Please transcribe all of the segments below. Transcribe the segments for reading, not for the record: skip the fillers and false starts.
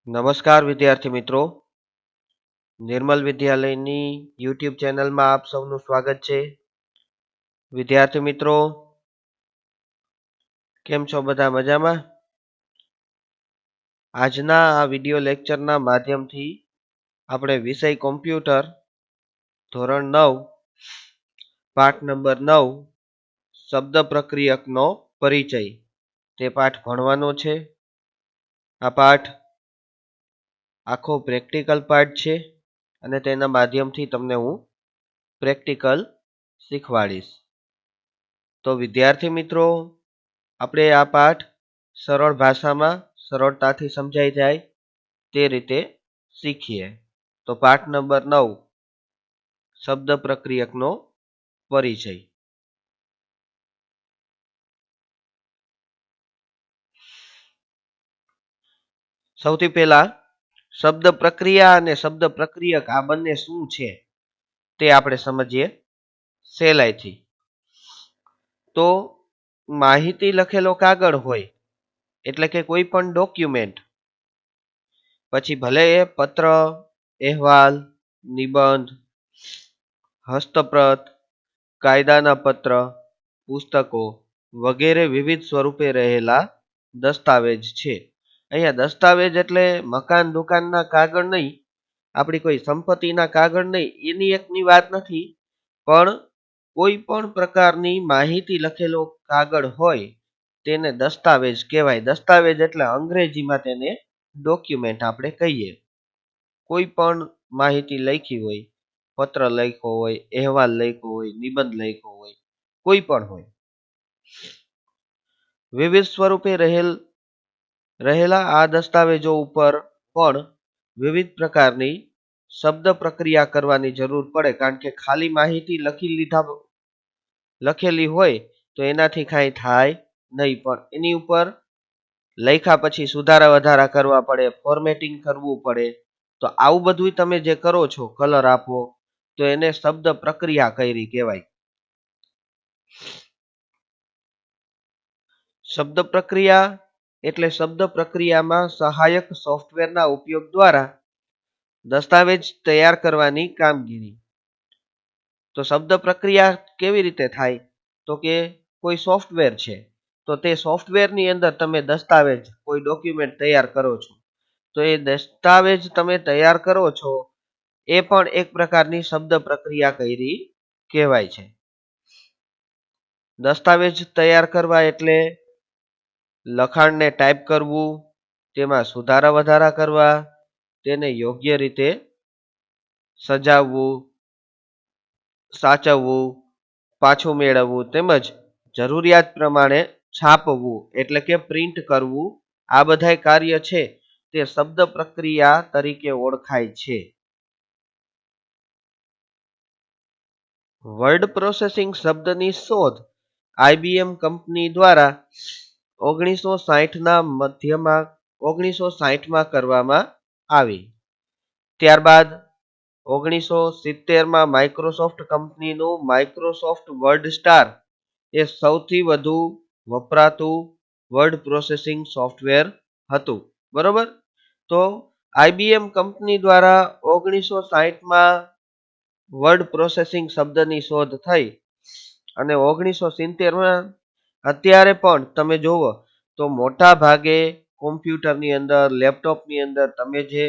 નમસ્કાર વિદ્યાર્થી મિત્રો, નિર્મલ વિદ્યાલયની યુટ્યુબ ચેનલમાં આપ સૌનું સ્વાગત છે. વિદ્યાર્થી મિત્રો, કેમ છો? બધા મજામાં? આજના આ વિડિયો લેક્ચરના માધ્યમથી આપણે વિષય કોમ્પ્યુટર ધોરણ 9 પાઠ નંબર 9 શબ્દ પ્રક્રિયકનો પરિચય તે પાઠ ભણવાનો છે. આ પાઠ આખો પ્રેક્ટિકલ પાર્ટ છે અને તેના માધ્યમથી તમને હું પ્રેક્ટિકલ શીખવાડીશ. તો વિદ્યાર્થી મિત્રો, આપણે આ પાઠ સરળ ભાષામાં સરળતાથી સમજાઈ જાય તે રીતે શીખીએ. તો પાઠ નંબર 9 શબ્દ પ્રક્રિયકનો પરિચય. સૌથી પહેલા શબ્દ પ્રક્રિયા અને શબ્દ પ્રક્રિયક આ બંને શું છે તે આપણે સમજીએ સહેલાઈથી. તો માહિતી લખેલો કાગળ હોય એટલે કે કોઈ પણ ડોક્યુમેન્ટ, પછી ભલે એ પત્ર, અહેવાલ, નિબંધ, હસ્તપ્રત, કાયદાના પત્ર, પુસ્તકો વગેરે વિવિધ સ્વરૂપે રહેલા દસ્તાવેજ છે. અહીંયા દસ્તાવેજ એટલે મકાન દુકાનના કાગળ નહીં, આપણી કોઈ સંપત્તિના કાગળ નહીં, એની એકની વાત નથી, પણ કોઈ પણ પ્રકારની માહિતી લખેલો કાગળ હોય તેને દસ્તાવેજ કહેવાય. દસ્તાવેજ એટલે અંગ્રેજીમાં તેને ડોક્યુમેન્ટ આપણે કહીએ. કોઈ પણ માહિતી લખી હોય, પત્ર લખ્યો હોય, અહેવાલ લખ્યો હોય, નિબંધ લખ્યો હોય, કોઈ પણ હોય, વિવિધ સ્વરૂપે રહેલા આ દસ્તાવેજો ઉપર પણ વિવિધ પ્રકારની શબ્દ પ્રક્રિયા કરવાની જરૂર પડે, કારણ કે ખાલી માહિતી લખેલી હોય તો એનાથી કાંઈ થાય નહીં, પણ એની ઉપર લખ્યા પછી સુધારા વધારા કરવા પડે, ફોર્મેટિંગ કરવું પડે. તો આવું બધું તમે જે કરો છો, કલર આપો, તો એને શબ્દ પ્રક્રિયા કરી કહેવાય. શબ્દ પ્રક્રિયા એટલે શબ્દ પ્રક્રિયામાં સહાયક સોફ્ટવેરના ઉપયોગ દ્વારા દસ્તાવેજ તૈયાર કરવાની કામગીરી. તો શબ્દ પ્રક્રિયા કેવી રીતે થાય? તો કે કોઈ સોફ્ટવેર છે, તો તે સોફ્ટવેરની અંદર તમે દસ્તાવેજ, કોઈ ડોક્યુમેન્ટ તૈયાર કરો છો, તો એ દસ્તાવેજ તમે તૈયાર કરો છો એ પણ એક પ્રકારની શબ્દ પ્રક્રિયા કરી કહેવાય છે. દસ્તાવેજ તૈયાર કરવા એટલે લખાણને ટાઈપ કરવું, તેમાં સુધારા વધારા કરવા, તેને યોગ્ય રીતે સજાવવું, સાચવવું, પાછું મેળવવું, તેમજ જરૂરિયાત પ્રમાણે છાપવું એટલે કે પ્રિન્ટ કરવું, આ બધા કાર્ય છે તે શબ્દ પ્રક્રિયા તરીકે ઓળખાય છે. વર્ડ પ્રોસેસિંગ શબ્દની શોધ IBM કંપની દ્વારા 1960માં કરવામાં આવી. ત્યારબાદ 1970માં માઇક્રોસોફ્ટ કંપનીનું માઇક્રોસોફ્ટ વર્ડ સ્ટાર એ સૌથી વધુ વપરાતું વર્ડ પ્રોસેસિંગ સોફ્ટવેર હતું. બરોબર? તો IBM કંપની દ્વારા 1960માં વર્ડ પ્રોસેસિંગ શબ્દની શોધ થઈ અને 1970માં અત્યારે પણ તમે જોવો તો મોટા ભાગે કોમ્પ્યુટરની અંદર, લેપટોપની અંદર તમે જે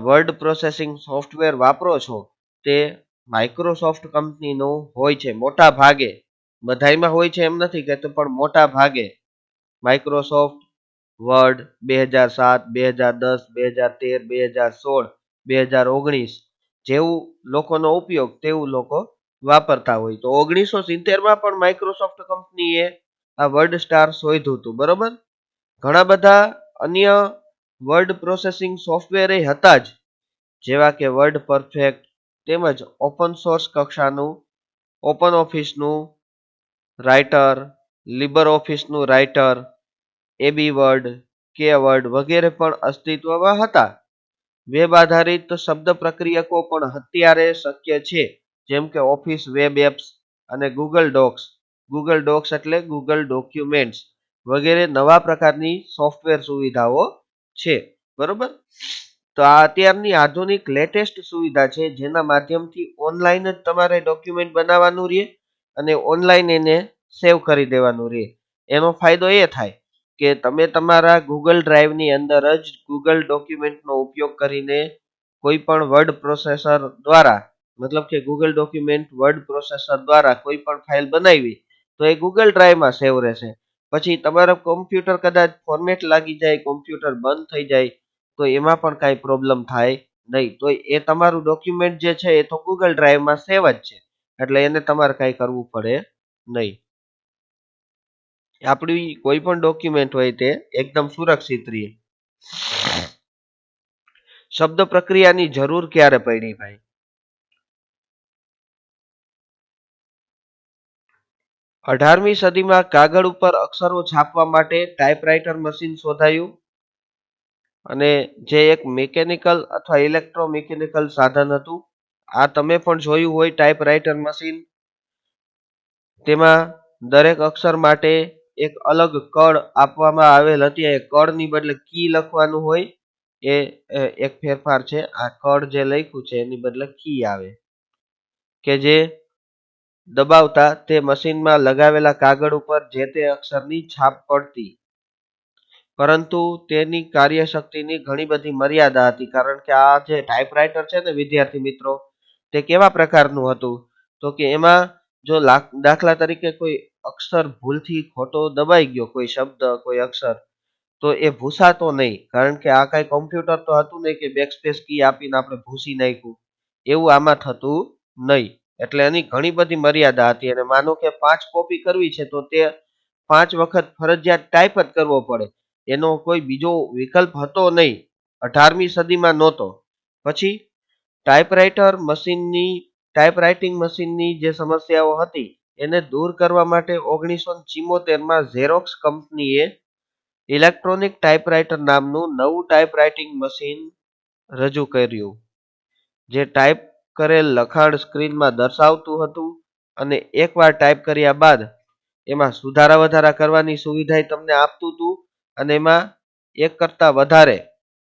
વર્ડ પ્રોસેસિંગ સોફ્ટવેર વાપરો છો તે માઇક્રોસોફ્ટ કંપનીનું હોય છે. મોટા ભાગે, બધાયમાં હોય છે એમ નથી કહેતો, પણ મોટા ભાગે માઇક્રોસોફ્ટ વર્ડ 2007, 2010, 2013, 2016, 2019 જેવું લોકોનો ઉપયોગ તેવું લોકો વાપરતા હોય. તો 1970માં પણ માઇક્રોસોફ્ટ કંપનીએ આ વર્ડ સ્ટાર શોધ્યું હતું. બરોબર? ઘણા બધા અન્ય વર્ડ પ્રોસેસિંગ સોફ્ટવેર હતા જ, જેવા કે વર્ડ પરફેક્ટ, તેમજ ઓપન સોર્સ કક્ષાનું ઓપન ઓફિસનું રાઇટર, લિબર ઓફિસનું રાઇટર, એબી વર્ડ, કે વર્ડ વગેરે પણ અસ્તિત્વમાં હતા. વેબ આધારિત શબ્દ પ્રક્રિયકો પણ અત્યારે શક્ય છે, જેમ કે ઓફિસ વેબ એપ્સ અને ગૂગલ ડોક્સ એટલે ગૂગલ ડોક્યુમેન્ટ્સ વગેરે નવા પ્રકારની સોફ્ટવેર સુવિધાઓ છે. બરોબર. તો આ અત્યારની આધુનિક લેટેસ્ટ સુવિધા છે જેના માધ્યમથી ઓનલાઈન જ તમારે ડોક્યુમેન્ટ બનાવવાનું રહે અને ઓનલાઈન એને સેવ કરી દેવાનું રહે. એનો ફાયદો એ થાય કે તમે તમારા ગૂગલ ડ્રાઈવની અંદર જ ગૂગલ ડોક્યુમેન્ટનો ઉપયોગ કરીને કોઈ પણ વર્ડ પ્રોસેસર દ્વારા, મતલબ કે ગૂગલ ડોક્યુમેન્ટ વર્ડ પ્રોસેસર દ્વારા કોઈ પણ ફાઇલ બનાવી તો એ ગૂગલ ડ્રાઈવમાં સેવ રહેશે. પછી તમારા કોમ્પ્યુટર કદાચ ફોર્મેટ લાગી જાય, કોમ્પ્યુટર બંધ થઈ જાય તો એમાં પણ કાંઈ પ્રોબ્લેમ થાય નહીં. તો એ તમારું ડોક્યુમેન્ટ જે છે એ તો ગૂગલ ડ્રાઈવમાં સેવ જ છે, એટલે એને તમારે કાંઈ કરવું પડે નહીં. આપણી કોઈ પણ ડોક્યુમેન્ટ હોય તે એકદમ સુરક્ષિત રહે. શબ્દ પ્રક્રિયાની જરૂર ક્યારે પડી ભાઈ? 18મી સદીમાં કાગળ ઉપર અક્ષરો છાપવા માટે ટાઈપરાઈટર મશીન શોધાયું અને જે એક મિકેનિકલ અથવા ઇલેક્ટ્રોમિકેનિકલ સાધન હતું. આ તમે પણ જોયું હોય ટાઈપરાઈટર મશીન. તેમાં દરેક અક્ષર માટે એક અલગ કળ આપવામાં આવેલ હતી. એ કળની બદલે કી લખવાનું હોય. એ એક ફેરફાર છે. આ કળ જે લખ્યું છે એની બદલે કી આવે કે જે દબાવતા તે મશીનમાં લગાવેલા કાગળ ઉપર જે તે અક્ષરની છાપ પડતી. પરંતુ તેની કાર્યશક્તિની ઘણી બધી મર્યાદા હતી, કારણ કે આ જે ટાઈપરાઈટર છે ને વિદ્યાર્થી મિત્રો, તે કેવા પ્રકારનું હતું તો કે એમાં જો દાખલા તરીકે કોઈ અક્ષર ભૂલથી ખોટો દબાઈ ગયો, કોઈ શબ્દ કોઈ અક્ષર, તો એ ભૂસાતો નહીં, કારણ કે આ કઈ કોમ્પ્યુટર તો હતું નહીં કે બેકસ્પેસ કી આપીને આપણે ભૂસી નાખ્યું. એવું આમાં થતું નહીં. એટલે એની ઘણી બધી મર્યાદા હતી અને માનો કે 5 કોપી કરવી છે તો તે 5 વખત ફરજિયાત ટાઈપ જ કરવો પડે. એનો કોઈ બીજો વિકલ્પ હતો નહીં. 18મી સદીમાં નહોતો. પછી ટાઈપરાઇટિંગ મશીનની જે સમસ્યાઓ હતી એને દૂર કરવા માટે 1974માં ઝેરોક્સ કંપનીએ ઇલેક્ટ્રોનિક ટાઈપરાઈટર નામનું નવું ટાઈપરાઇટિંગ મશીન રજૂ કર્યું, જે ટાઈપ કરેલ લખાણ સ્ક્રીનમાં દર્શાવતું હતું અને એકવાર ટાઈપ કર્યા બાદ એમાં સુધારા વધારા કરવાની સુવિધા તમને આપતું હતું અને એમાં એક કરતા વધારે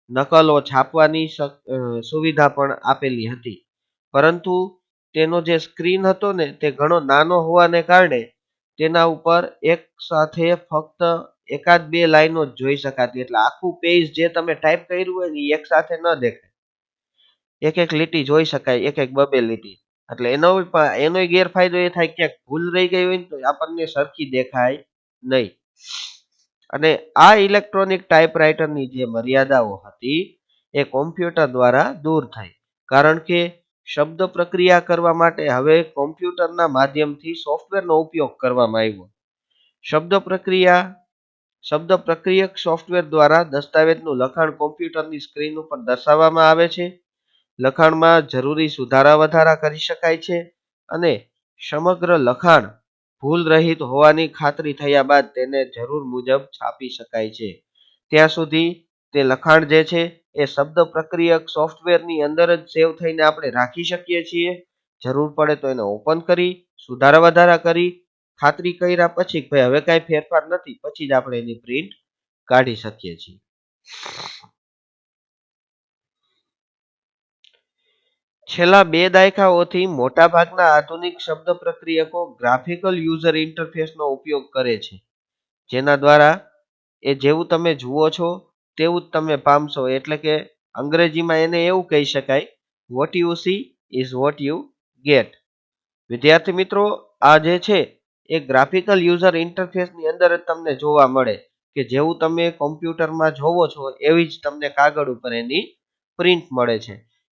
નકલો છાપવાની સુવિધા પણ આપેલી હતી. પરંતુ તેનો જે સ્ક્રીન હતો ને તે ઘણો નાનો હોવાને કારણે તેના ઉપર એક સાથે ફક્ત એકાદ બે લાઈનો જ જોઈ શકાતી. એટલે આખું પેજ જે તમે ટાઈપ કર્યું હોય ને એક સાથે ન દેખાય, એક એક લીટી જોઈ શકાય, એક એક બબે લીટી. એટલે એનો ગેરફાયદો એ થાય કે ભૂલ રહી ગઈ હોય ને તો આપણને સરખી દેખાય નહીં. અને આ ઇલેક્ટ્રોનિક ટાઈપરાઈટરની જે મર્યાદાઓ હતી એ કોમ્પ્યુટર દ્વારા દૂર થઈ, કારણ કે શબ્દ પ્રક્રિયા કરવા માટે હવે કોમ્પ્યુટરના માધ્યમથી સોફ્ટવેરનો ઉપયોગ કરવામાં આવ્યો. શબ્દ પ્રક્રિયક સોફ્ટવેર દ્વારા દસ્તાવેજનું લખાણ કોમ્પ્યુટરની સ્ક્રીન ઉપર દર્શાવવામાં આવે છે. લખાણમાં જરૂરી સુધારા વધારા કરી શકાય છે અને સમગ્ર લખાણ ભૂલ રહિત હોવાની ખાતરી થયા બાદ તેને જરૂર મુજબ છાપી શકાય છે. ત્યાં સુધી તે લખાણ જે છે એ શબ્દ પ્રક્રિયક સોફ્ટવેરની અંદર જ સેવ થઈને આપણે રાખી શકીએ છીએ. જરૂર પડે તો એને ઓપન કરી સુધારા વધારા કરી ખાતરી કર્યા પછી ભાઈ હવે કાંઈ ફેરફાર નથી, પછી જ આપણે એની પ્રિન્ટ કાઢી શકીએ છીએ. છેલ્લા 2 દાયકાઓથી મોટાભાગના આધુનિક શબ્દ પ્રક્રિયકો ગ્રાફિકલ યુઝર ઇન્ટરફેસનો ઉપયોગ કરે છે, જેના દ્વારા એ જેવું તમે જુઓ છો તેવું જ તમે પામશો. એટલે કે અંગ્રેજીમાં એને એવું કહી શકાય, what you she is what you get. વિદ્યાર્થી મિત્રો, આ જે છે એ ગ્રાફિકલ યુઝર ઇન્ટરફેસની અંદર જ તમને જોવા મળે કે જેવું તમે કોમ્પ્યુટરમાં જોવો છો એવી જ તમને કાગળ ઉપર એની પ્રિન્ટ મળે છે.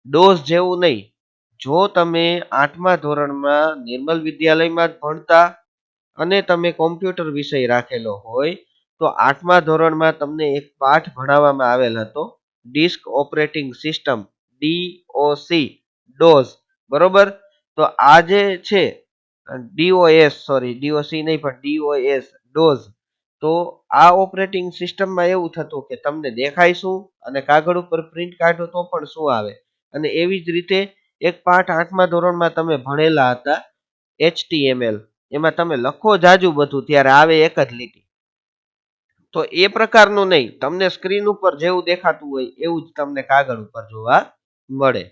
ડોઝ જેવું નહીં. જો તમે 8મા ધોરણમાં નિર્મલ વિદ્યાલયમાં જ ભણતા અને તમે કોમ્પ્યુટર વિષય રાખેલો હોય તો 8મા ધોરણમાં તમને એક પાઠ ભણાવવામાં આવેલ હતો, disk operating system, DOC, DOS. બરોબર. તો આ જે છે DOC નહીં પણ DOS, ડોઝ. તો આ ઓપરેટિંગ સિસ્ટમમાં એવું થતું કે તમને દેખાય શું અને કાગળ ઉપર પ્રિન્ટ કાઢો તો પણ શું આવે. અને એવી જ રીતે એક પાઠ 8મા ધોરણમાં તમે ભણેલા હતા, HTML. એમાં તમે લખો જાજુ બધું ત્યારે આવે એક જ લીટી. તો એ પ્રકારનું નહીં, તમને સ્ક્રીન ઉપર જેવું દેખાતું હોય એવું જ તમને કાગળ ઉપર જોવા મળે.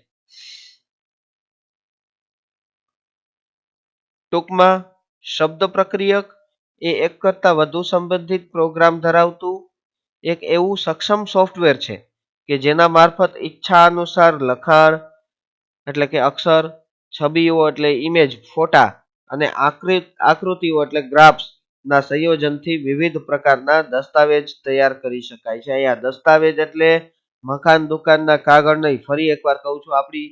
ટૂંકમાં શબ્દ પ્રક્રિયક એ એક કરતા વધુ સંબંધિત પ્રોગ્રામ ધરાવતું એક એવું સક્ષમ સોફ્ટવેર છે કે જેના મારફત ઈચ્છા અનુસાર લખાણ એટલે કે અક્ષર, છબીઓ એટલે ઇમેજ, ફોટા અને આકૃતિઓ એટલે ગ્રાફ્સ ના સંયોજનથી વિવિધ પ્રકારના દસ્તાવેજ તૈયાર કરી શકાય છે. અહીંયા દસ્તાવેજ એટલે મકાન દુકાનના કાગળ નહીં, ફરી એકવાર કહું છું, આપણી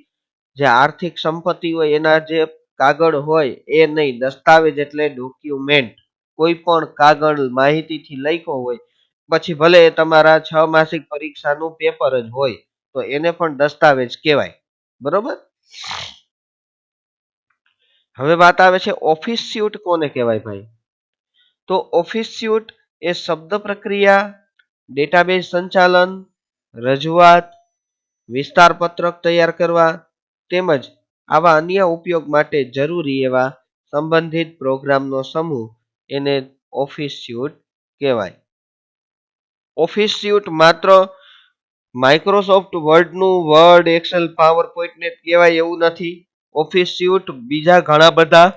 જે આર્થિક સંપત્તિ હોય એના જે કાગળ હોય એ નહીં. દસ્તાવેજ એટલે ડોક્યુમેન્ટ. કોઈ પણ કાગળ માહિતીથી લખ્યો હોય, પછી ભલે એ તમારા 6 માસિક પરીક્ષાનું પેપર જ હોય તો એને પણ દસ્તાવેજ કહેવાય. બરોબર. હવે વાત આવે છે ઓફિસ સ્યુટ કોને કહેવાય ભાઈ? તો ઓફિસ સ્યુટ એ શબ્દ પ્રક્રિયા, ડેટાબેઝ સંચાલન, રજૂઆત, વિસ્તાર પત્રક તૈયાર કરવા તેમજ આવા અન્ય ઉપયોગ માટે જરૂરી એવા સંબંધિત પ્રોગ્રામનો સમૂહ એને ઓફિસ સ્યુટ કહેવાય. ઓફિસ સ્યુટ માત્ર માઇક્રોસોફ્ટ વર્ડનું વર્ડ, એક્સેલ, પાવર પોઈન્ટને કહેવાય એવું નથી. ઓફિસ સ્યુટ બીજા ઘણા બધા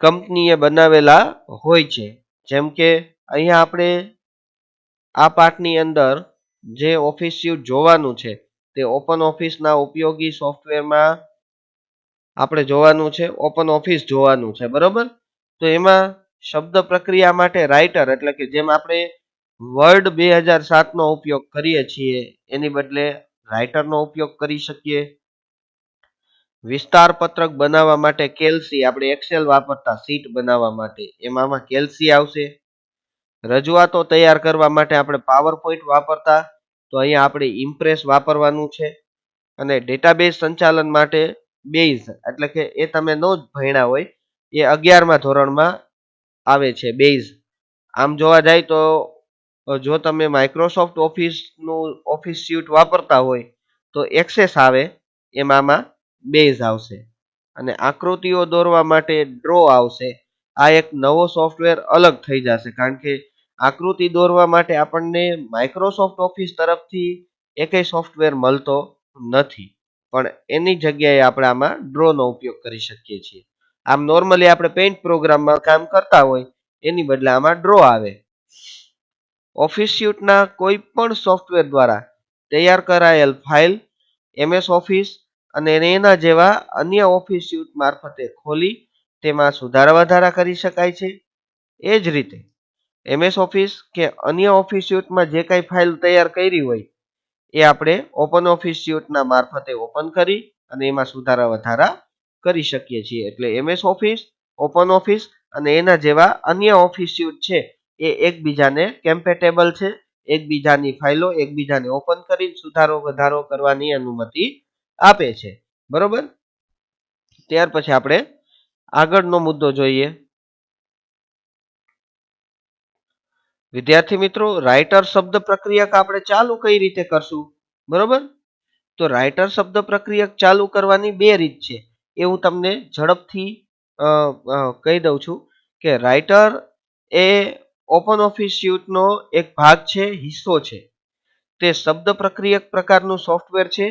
કંપનીએ બનાવેલા હોય છે. જેમ કે અહીંયા આપણે આ પાઠની અંદર જે ઓફિસ સ્યુટ જોવાનું છે તે ઓપન ઓફિસના ઉપયોગી સોફ્ટવેરમાં આપણે જોવાનું છે. ઓપન ઓફિસ જોવાનું છે. બરોબર. તો એમાં શબ્દ પ્રક્રિયા માટે રાઇટર એટલે કે જેમ આપણે વર્ડ 2007 નો ઉપયોગ કરીએ છીએ એની બદલે રાઇટરનો ઉપયોગ કરી શકીએ. વિસ્તાર પત્રક બનાવવા માટે કેલ્સી, આપણે એક્સેલ વાપરતા શીટ બનાવવા માટે એમાં કેલ્સી આવશે. રજૂઆતો તૈયાર કરવા માટે આપણે પાવર પોઈન્ટ વાપરતા તો અહીંયા આપણે ઇમ્પ્રેસ વાપરવાનું છે. અને ડેટાબેઝ સંચાલન માટે બેઝ એટલે કે એ તમે ન જ ભણ્યા હોય એ 11મા ધોરણમાં આવે છે બેઝ. આમ જોવા જાય તો જો તમે માઇક્રોસોફ્ટ ઓફિસનું ઓફિસ સ્યુટ વાપરતા હોય તો એક્સેસ આવે, એમાં બેઝ આવશે. અને આકૃતિઓ દોરવા માટે ડ્રો આવશે. આ એક નવો સોફ્ટવેર અલગ થઈ જશે કારણ કે આકૃતિ દોરવા માટે આપણને માઇક્રોસોફ્ટ ઓફિસ તરફથી એકેય સોફ્ટવેર મળતો નથી, પણ એની જગ્યાએ આપણે આમાં ડ્રોનો ઉપયોગ કરી શકીએ છીએ. આમ નોર્મલી આપણે પેઇન્ટ પ્રોગ્રામમાં કામ કરતા હોય એની બદલે આમાં ડ્રો આવે. ઓફિસ સ્યુટના કોઈ પણ સોફ્ટવેર દ્વારા તૈયાર કરાયેલ ફાઇલ MS ઓફિસ અને એના જેવા અન્ય ઓફિસ સ્યુટ મારફતે ખોલી તેમાં સુધારા વધારા કરી શકાય છે. એ જ રીતે MS ઓફિસ કે અન્ય ઓફિસ સ્યુટમાં જે કાંઈ ફાઇલ તૈયાર કરી હોય એ આપણે ઓપન ઓફિસ સ્યુટના મારફતે ઓપન કરી અને એમાં સુધારા વધારા કરી શકીએ છીએ. એટલે MS ઓફિસ, ઓપન ઓફિસ અને એના જેવા અન્ય ઓફિસ સ્યુટ છે એ એકબીજાને કેમ્પેટેબલ છે. એકબીજાની ફાઇલો એકબીજાને ઓપન કરી સુધારો વધારો કરવાની અનુમતિ આપે છે. બરોબર. ત્યાર પછી આપણે આગળનો મુદ્દો જોઈએ. વિદ્યાર્થી મિત્રો, રાઇટર શબ્દ પ્રક્રિયક આપણે ચાલુ કઈ રીતે કરશું? બરોબર. તો રાઇટર શબ્દ પ્રક્રિયક ચાલુ કરવાની બે રીત છે. એ હું તમને ઝડપથી કહી દઉં છું કે રાઇટર એ ઓપન ઓફિસ સ્યુટનો એક ભાગ છે, હિસ્સો છે. તે શબ્દ પ્રક્રિયક પ્રકારનું સોફ્ટવેર છે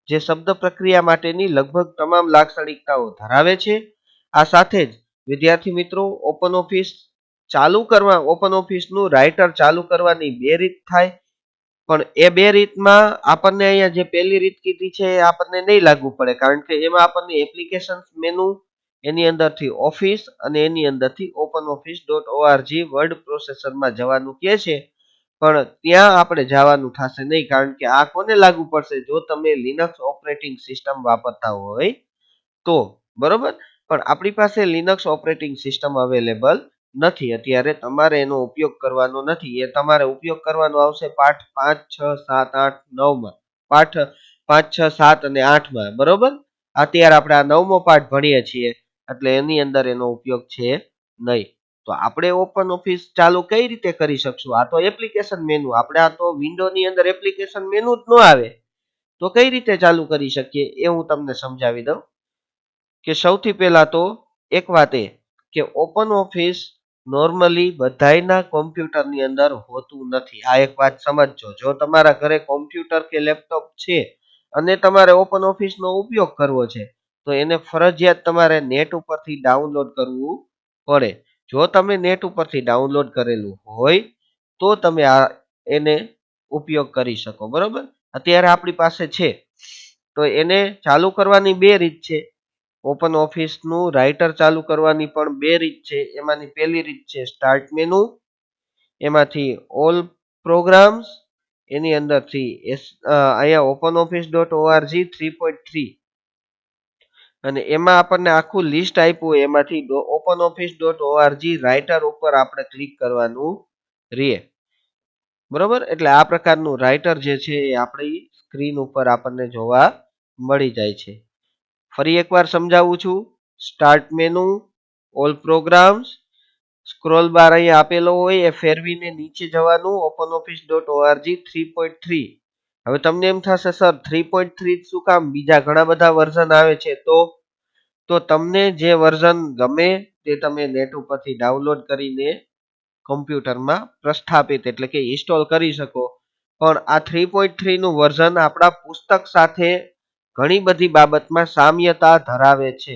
જે શબ્દ પ્રક્રિયા માટેની લગભગ તમામ લાક્ષણિકતાઓ ધરાવે છે. આ સાથે જ વિદ્યાર્થી મિત્રો, ઓપન ઓફિસનું રાઇટર ચાલુ કરવાની બે રીત થાય. પણ એ બે રીતમાં આપણને અહીંયા જે પહેલી રીત કીધી છે એ આપણને નહીં લાગુ પડે કારણ કે એમાં આપણને એપ્લિકેશન મેનુ, એની અંદરથી ઓફિસ અને એની અંદરથી openoffice.org વર્ડ પ્રોસેસરમાં જવાનું કહે છે. પણ ત્યાં આપણે જવાનું થશે નહીં કારણ કે આ કોને લાગુ પડશે? જો તમે લિનક્સ ઓપરેટિંગ સિસ્ટમ વાપરતા હોય તો. બરોબર. પણ આપણી પાસે લિનક્સ ઓપરેટિંગ સિસ્ટમ અવેલેબલ નથી અત્યારે, તમારે એનો ઉપયોગ કરવાનો નથી. એ તમારે ઉપયોગ કરવાનો આવશે પાઠ 5, 6, 7, 8, 9માં. પાઠ 5, 6, 7 અને 8માં. બરોબર. અત્યારે આપણે આ 9મો પાઠ ભણીએ છીએ એટલે એની અંદર એનો ઉપયોગ છે નહીં. તો આપણે ઓપન ઓફિસ ચાલુ કઈ રીતે કરી શકશું? આ તો એપ્લિકેશન મેનુ, આપણે આ તો વિન્ડોની અંદર એપ્લિકેશન મેનુ જ ન આવે તો કઈ રીતે ચાલુ કરી શકીએ એ હું તમને સમજાવી દઉં. કે સૌથી પહેલા તો એક વાત એ કે ઓપન ઓફિસ નોર્મલી બધાયના કોમ્પ્યુટરની અંદર હોતું નથી. આ એક વાત સમજજો. જો તમારા ઘરે કોમ્પ્યુટર કે લેપટોપ છે અને તમારે ઓપન ઓફિસનો ઉપયોગ કરવો છે તો એને ફરજિયાત તમારે નેટ ઉપરથી ડાઉનલોડ કરવું પડે. જો તમે નેટ ઉપરથી ડાઉનલોડ કરેલું હોય તો તમે એને ઉપયોગ કરી શકો. બરોબર, અત્યારે આપણી પાસે છે તો એને ચાલુ કરવાની બે રીત છે. ઓપન ઓફિસનું રાઇટર ચાલુ કરવાની પણ બે રીત છે. એમાંની પહેલી રીત છે સ્ટાર્ટ મેનુ, એમાંથી ઓલ પ્રોગ્રામ્સ, એની અંદરથી અહીંયા ઓપન ઓફિસ .org 3.3 અને એમાં આપણને આખું લિસ્ટ આપ્યું હોય એમાંથી ઓપન ઓફિસ .org રાઇટર ઉપર આપણે ક્લિક કરવાનું રહે. બરોબર, એટલે આ પ્રકારનું રાઇટર જે છે એ આપણી સ્ક્રીન ઉપર આપણને જોવા મળી જાય છે. ફરી એકવાર સમજાવું છું. Start menu, all programs, scroll bar અહીંયા આપેલો હોય એ ફેરવીને નીચે જવાનું ઓપન ઓફિસ .org 3.3. હવે તમને એમ થશે સર 3.3 શું કામ, બીજા ઘણા બધા વર્ઝન આવે છે. તો તમને જે વર્ઝન ગમે તે તમે નેટ ઉપરથી ડાઉનલોડ કરીને કમ્પ્યુટરમાં પ્રસ્થાપિત એટલે કે ઇન્સ્ટોલ કરી શકો. પણ આ 3.3 નું વર્ઝન આપણા પુસ્તક સાથે ઘણી બધી બાબતમાં સામ્યતા ધરાવે છે.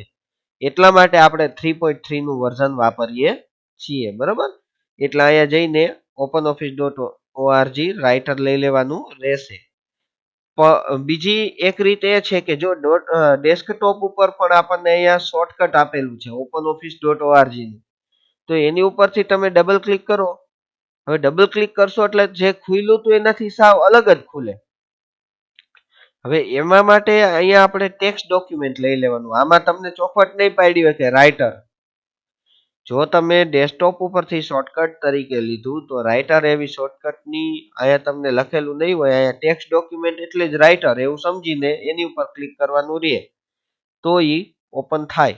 એટલા માટે આપણે 3.3 નું વર્ઝન વાપરીએ છીએ. બરોબર, એટલે અહીંયા જઈને ઓપન ઓફિસ .org રાઇટર લઈ લેવાનું રહેશે. બીજી એક રીત એ છે કે જો ડેસ્કટોપ ઉપર પણ આપણને અહીંયા શોર્ટકટ આપેલું છે ઓપન ઓફિસ .org નું, તો એની ઉપરથી તમે ડબલ ક્લિક કરો. હવે ડબલ ક્લિક કરશો એટલે જે ખુલ્લું તો એનાથી સાવ અલગ જ ખુલે. હવે એમાં માટે અહીંયા આપણે ટેક્સ્ટ ડોક્યુમેન્ટ લઈ લેવાનું. આમાં તમને ચોખવટ નહીં પાડી હોય કે રાઇટર. જો તમે ડેસ્કટોપ ઉપરથી શોર્ટકટ તરીકે લીધું તો રાઇટર એવી શોર્ટકટની અહીંયા તમને લખેલું નહીં હોય. અહીંયા ટેક્સ્ટ ડોક્યુમેન્ટ એટલે જ રાઇટર એવું સમજીને એની ઉપર ક્લિક કરવાનું રહે તો એ ઓપન થાય.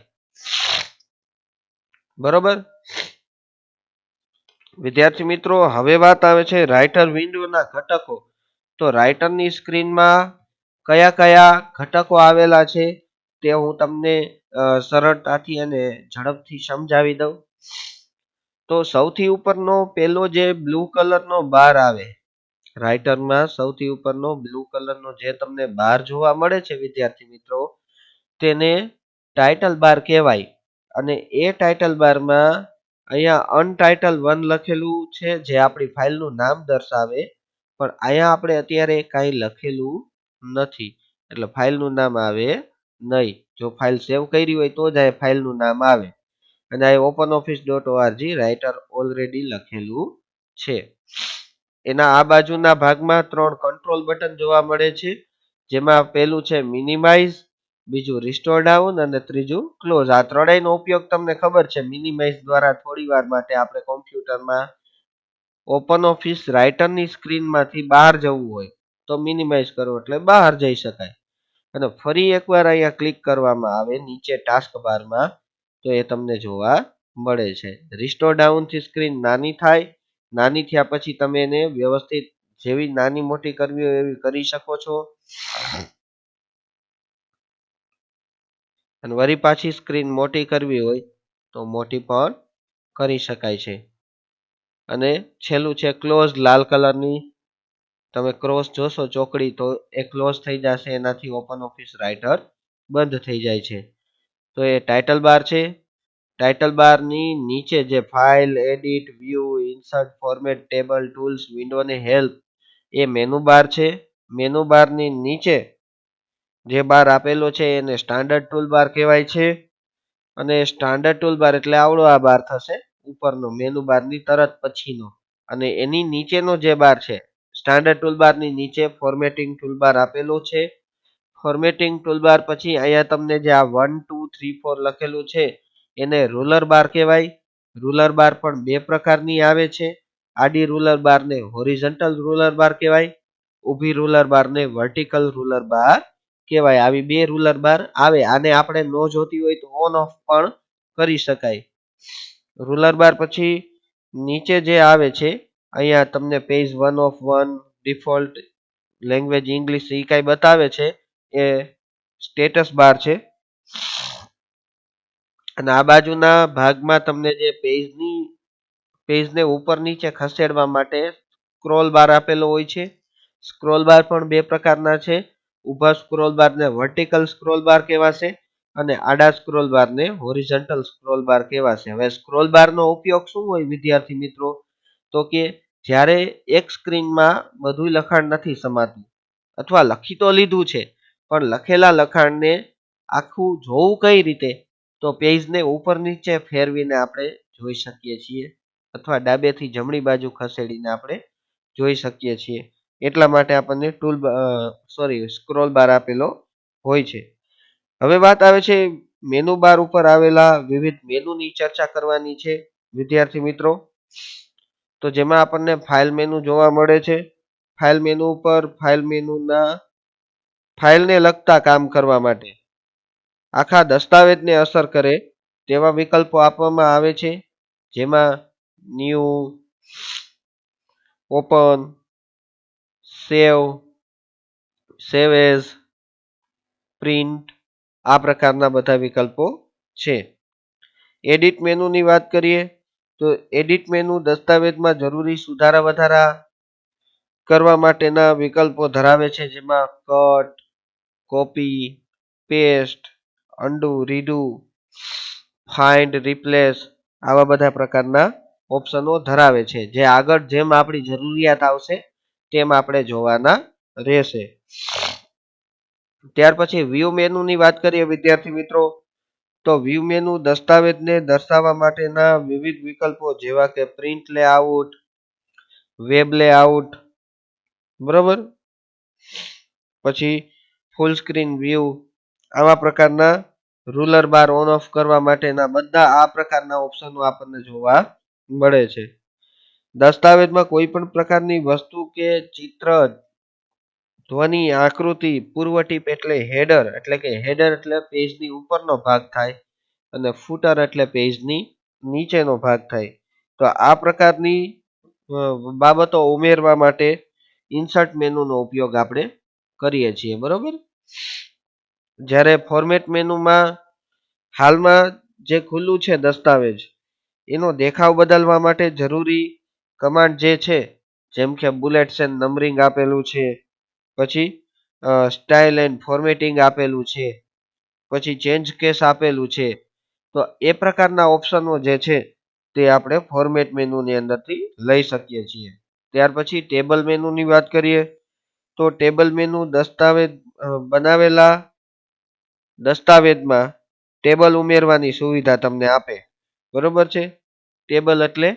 બરોબર, વિદ્યાર્થી મિત્રો, હવે વાત આવે છે રાઇટર વિન્ડોના ઘટકો. તો રાઇટરની સ્ક્રીનમાં કયા કયા ઘટકો આવેલા છે તે હું તમને સરળતાથી અને ઝડપથી સમજાવી દઉં. તો સૌથી ઉપરનો પેલો જે બ્લુ કલરનો બાર આવે રાઇટરમાં, સૌથી ઉપરનો બ્લુ કલરનો જે તમને બાર જોવા મળે છે વિદ્યાર્થી મિત્રો, તેને ટાઇટલ બાર કહેવાય. અને એ ટાઇટલ બારમાં અહીંયા અનટાઇટલ 1 લખેલું છે જે આપણી ફાઇલનું નામ દર્શાવે. પણ અહીંયા આપણે અત્યારે કાંઈ લખેલું નથી એટલે ફાઇલનું નામ આવે નહીં. જો ફાઇલ સેવ કરી હોય તો જ આ ફાઇલનું નામ આવે. અને આ open office .org writer already લખેલું છે. એના આ બાજુના ભાગમાં 3 કંટ્રોલ બટન જોવા મળે છે, જેમાં પહેલું છે મિનિમાઇઝ, બીજું રિસ્ટોર ડાઉન અને ત્રીજું ક્લોઝ. આ ત્રણેયનો ઉપયોગ તમને ખબર છે. મિનિમાઇઝ દ્વારા થોડી વાર માટે આપણે કોમ્પ્યુટરમાં ઓપન ઓફિસ રાઇટરની સ્ક્રીનમાંથી બહાર જવું હોય તો મિનિમાઇઝ કરો એટલે બહાર જઈ શકાય. અને ફરી એકવાર અહીંયા ક્લિક કરવામાં આવે નીચે ટાસ્ક બારમાં તો એ તમને જોવા મળે છે. રિસ્ટોર ડાઉનથી સ્ક્રીન નાની થાય. નાની થયા પછી તમે એને વ્યવસ્થિત જેવી નાની મોટી કરવી હોય એવી કરી શકો છો. અને વળી પાછી સ્ક્રીન મોટી કરવી હોય તો મોટી પણ કરી શકાય છે. અને છેલ્લું છે ક્લોઝ, લાલ કલરની તમે ક્રોસ જોશો ચોકડી તો એ ક્લોઝ થઈ જશે. એનાથી ઓપન ઓફિસ રાઇટર બંધ થઈ જાય છે. તો એ ટાઇટલ બાર છે. ટાઇટલ બારની નીચે જે file, edit, view, insert, format, table, tools, window અને હેલ્પ એ મેનુ બાર છે. મેનુ બારની નીચે જે બાર આપેલો છે એને સ્ટાન્ડર્ડ ટૂલ બાર કહેવાય છે. અને સ્ટાન્ડર્ડ ટૂલ બાર એટલે આવડો આ બાર થશે ઉપરનો મેનુ બારની તરત પછીનો. અને એની નીચેનો જે બાર છે સ્ટાન્ડર્ડ ટૂલબારની નીચે ફોર્મેટિંગ ટૂલબાર આપેલો છે. ફોર્મેટિંગ ટૂલબાર પછી અહીંયા તમને જે આ 1 2 3 4 લખેલું છે એને રૂલર બાર કહેવાય. રૂલર બાર પણ બે પ્રકારની આવે છે. આડી રૂલર બારને હોરિઝોન્ટલ રૂલર બાર કહેવાય, ઊભી રૂલર બારને વર્ટિકલ રૂલર બાર કહેવાય. આવી બે રૂલર બાર આવે. આને આપણે નો જોતી હોય તો ઓન ઓફ પણ કરી શકાય. રૂલર બાર પછી નીચે જે આવે છે અહીંયા તમને page 1 of 1, default language English એ કાંઈ બતાવે છે એ સ્ટેટસ બાર છે. અને આ બાજુના ભાગમાં તમને જે પેજની પેજને ઉપર નીચે ખસેડવા માટે સ્ક્રોલ બાર આપેલો હોય છે. સ્ક્રોલ બાર પણ બે પ્રકારના છે. ઊભા સ્ક્રોલ બારને વર્ટિકલ સ્ક્રોલ બાર કહેવાશે અને આડા સ્ક્રોલ બારને હોરિઝોન્ટલ સ્ક્રોલ બાર કહેવાશે. હવે સ્ક્રોલ બારનો ઉપયોગ શું હોય વિદ્યાર્થી મિત્રો? તો કે જ્યારે એક સ્ક્રીનમાં બધું લખાણ નથી સમાતું અથવા લખી તો લીધું છે પણ લખેલા લખાણને આખું જોવું કઈ રીતે? તો પેજને ઉપર નીચે ફેરવીને આપણે જોઈ શકીએ છીએ અથવા ડાબેથી જમણી બાજુ ખસેડીને આપણે જોઈ શકીએ છીએ. એટલા માટે આપણને સ્ક્રોલ બાર આપેલો હોય છે. હવે વાત આવે છે મેનુ બાર ઉપર આવેલા વિવિધ મેનુની ચર્ચા કરવાની છે વિદ્યાર્થી મિત્રો. તો જેમાં આપણને ફાઇલ મેનુ જોવા મળે છે. ફાઇલ મેનુ ઉપર ફાઇલને લગતા કામ કરવા માટે આખા દસ્તાવેજને અસર કરે તેવા વિકલ્પો આપવામાં આવે છે. જેમાં new, open, save as, print આ પ્રકારના બધા વિકલ્પો છે. એડિટ મેનુની વાત કરીએ તો એડિટ મેનુ દસ્તાવેજમાં જરૂરી સુધારા વધારા કરવા માટેના વિકલ્પો ધરાવે છે. જેમાં cut, copy, paste, undo, redo, find, replace આવા બધા પ્રકારના ઓપ્શનો ધરાવે છે. જે આગળ જેમ આપણી જરૂરિયાત આવશે તેમ આપણે જોવાના રહેશે. ત્યાર પછી વ્યૂ મેનુની વાત કરીએ વિદ્યાર્થી મિત્રો તો વ્યૂ મેનુ દસ્તાવેજને દર્શાવવા માટેના વિવિધ વિકલ્પો જેવા કે પ્રિન્ટ લેઆઉટ, વેબ લેઆઉટ, બરોબર, પછી ફૂલ સ્ક્રીન વ્યૂ આવા પ્રકારના રૂલર બાર ઓન ઓફ કરવા માટેના બધા આ પ્રકારના ઓપ્શનો આપણને જોવા મળે છે. દસ્તાવેજમાં કોઈ પણ પ્રકારની વસ્તુ કે ચિત્ર, ધ્વનિ, આકૃતિ, પૂર્વટીપ એટલે હેડર એટલે પેજની ઉપરનો ભાગ થાય અને ફૂટર એટલે પેજની નીચેનો ભાગ થાય. તો આ પ્રકારની બાબતો ઉમેરવા માટે ઇન્સર્ટ મેનુનો ઉપયોગ આપણે કરીએ છીએ, બરોબર. જ્યારે ફોર્મેટ મેનુમાં હાલમાં જે ખુલ્લું છે દસ્તાવેજ એનો દેખાવ બદલવા માટે જરૂરી કમાન્ડ જે છે જેમ કે બુલેટ્સ એન્ડ નંબરિંગ આપેલું છે, પછી સ્ટાઇલ એન્ડ ફોર્મેટિંગ આપેલું છે, પછી ચેન્જ કેસ આપેલું છે. તો એ પ્રકારના ઓપ્શનો જે છે તે આપણે ફોર્મેટ મેનુની અંદરથી લઈ શકીએ છીએ. ત્યાર પછી ટેબલ મેનુની વાત કરીએ તો ટેબલ મેનુ બનાવેલા દસ્તાવેજમાં ટેબલ ઉમેરવાની સુવિધા તમને આપે, બરોબર છે. ટેબલ એટલે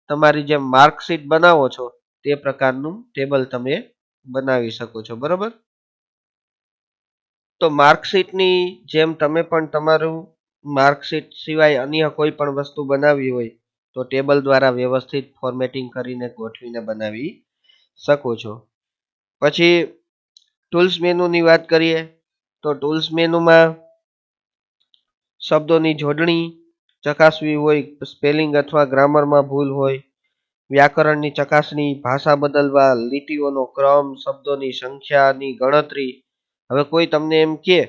તમારી જેમ માર્કશીટ બનાવો છો તે પ્રકારનું ટેબલ તમે બનાવી શકો છો, બરોબર. તો માર્કશીટની જેમ તમે પણ તમારું માર્કશીટ સિવાય અન્ય કોઈ પણ વસ્તુ બનાવવી હોય તો ટેબલ દ્વારા વ્યવસ્થિત ફોર્મેટિંગ કરીને ગોઠવીને બનાવી શકો છો. પછી ટૂલ્સ મેનુની વાત કરીએ તો ટૂલ્સ મેનુમાં શબ્દોની જોડણી ચકાસવી હોય, સ્પેલિંગ અથવા ગ્રામરમાં ભૂલ હોય, વ્યાકરણની ચકાસણી, ભાષા બદલવા, લીટીઓનો ક્રમ, શબ્દોની સંખ્યાની ગણતરી. હવે કોઈ તમને એમ કે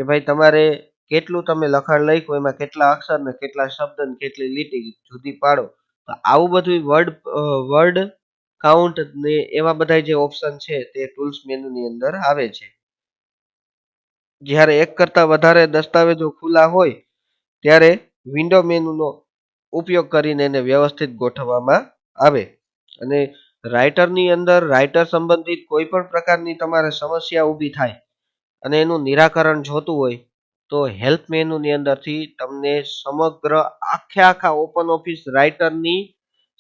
ભાઈ તમારે કેટલું તમે લખાણ લખ્યું એમાં કેટલા અક્ષર ને કેટલા શબ્દ ને કેટલી લીટી જુદી પાડો, તો આવું બધું વર્ડ કાઉન્ટ ને એવા બધા જે ઓપ્શન છે તે ટૂલ્સ મેનુની અંદર આવે છે. જ્યારે એક કરતા વધારે દસ્તાવેજો ખુલ્લા હોય ત્યારે વિન્ડો મેનુનો ઉપયોગ કરીને એને વ્યવસ્થિત ગોઠવવામાં આવે. અને રાઇટરની અંદર રાઇટર સંબંધિત કોઈ પણ પ્રકારની તમારે સમસ્યા ઊભી થાય અને એનું નિરાકરણ જોતું હોય તો હેલ્પ મેનુની અંદરથી તમને સમગ્ર આખા ઓપન ઓફિસ રાઇટરની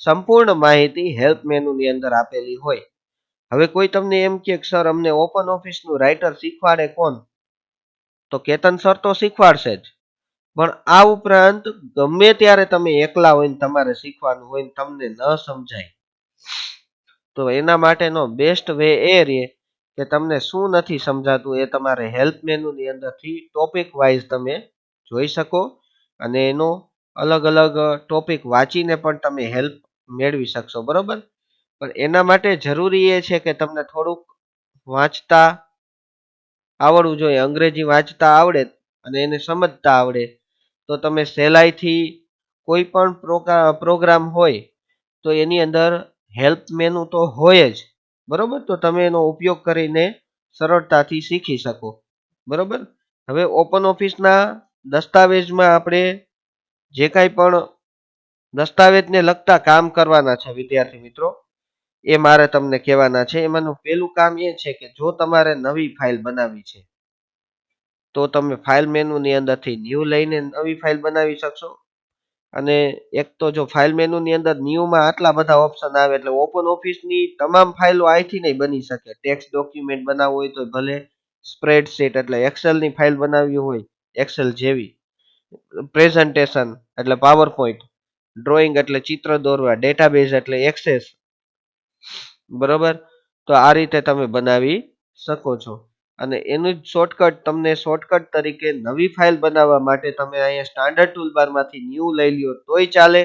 સંપૂર્ણ માહિતી હેલ્પ મેનુની અંદર આપેલી હોય. હવે કોઈ તમને એમ કે સર અમને ઓપન ઓફિસનું રાઇટર શીખવાડે કોણ? તો કેતન સર તો શીખવાડશે જ, પણ આ ઉપરાંત ગમે ત્યારે તમે એકલા હોય ને તમારે શીખવાનું હોય ને તમને ન સમજાય તો એના માટેનો બેસ્ટ વે એ રહે કે તમને શું નથી સમજાતું એ તમારે હેલ્પ મેનુની અંદરથી ટોપિક વાઇઝ તમે જોઈ શકો અને એનો અલગ અલગ ટોપિક વાંચીને પણ તમે હેલ્પ મેળવી શકશો, બરોબર. પણ એના માટે જરૂરી એ છે કે તમને થોડુંક વાંચતા આવડવું જોઈએ, અંગ્રેજી વાંચતા આવડે અને એને સમજતા આવડે તો તમે સહેલાઈથી કોઈ પણ પ્રોગ્રામ હોય તો તો એની અંદર હેલ્પ મેનુ તો હોય જ, બરોબર. તો તમે એનો ઉપયોગ કરીને સરળતાથી શીખી શકો, બરોબર. હવે ઓપન ઓફિસના દસ્તાવેજમાં આપણે જે કાંઈ પણ દસ્તાવેજને લગતા કામ કરવાના છે વિદ્યાર્થી મિત્રો, એ મારે તમને કહેવાના છે. એમાંનું પહેલું કામ એ છે કે જો તમારે નવી ફાઇલ બનાવવી છે તો તમે ફાઇલ મેનુની અંદરથી ન્યૂ લઈને નવી ફાઇલ બનાવી શકશો. અને એક તો જો ફાઇલ મેનુની અંદર ન્યૂમાં આટલા બધા ઓપ્શન આવે એટલે ઓપન ઓફિસની તમામ ફાઇલો અહીંથી નહીં બની શકે. ટેક્સ્ટ ડોક્યુમેન્ટ બનાવવું હોય તો ભલે, સ્પ્રેડશીટ એટલે એક્સેલની ફાઇલ બનાવવી હોય એક્સેલ જેવી, પ્રેઝન્ટેશન એટલે પાવર પોઈન્ટ, ડ્રોઈંગ એટલે ચિત્ર દોરવા, ડેટાબેઝ એટલે એક્સેસ, બરોબર. તો આ રીતે તમે બનાવી શકો છો. અને એનું જ શોર્ટકટ, તમને શોર્ટકટ તરીકે નવી ફાઇલ બનાવવા માટે તમે અહીંયા સ્ટાન્ડર્ડ ટૂલબારમાંથી ન્યૂ લઈ લ્યો તોય ચાલે.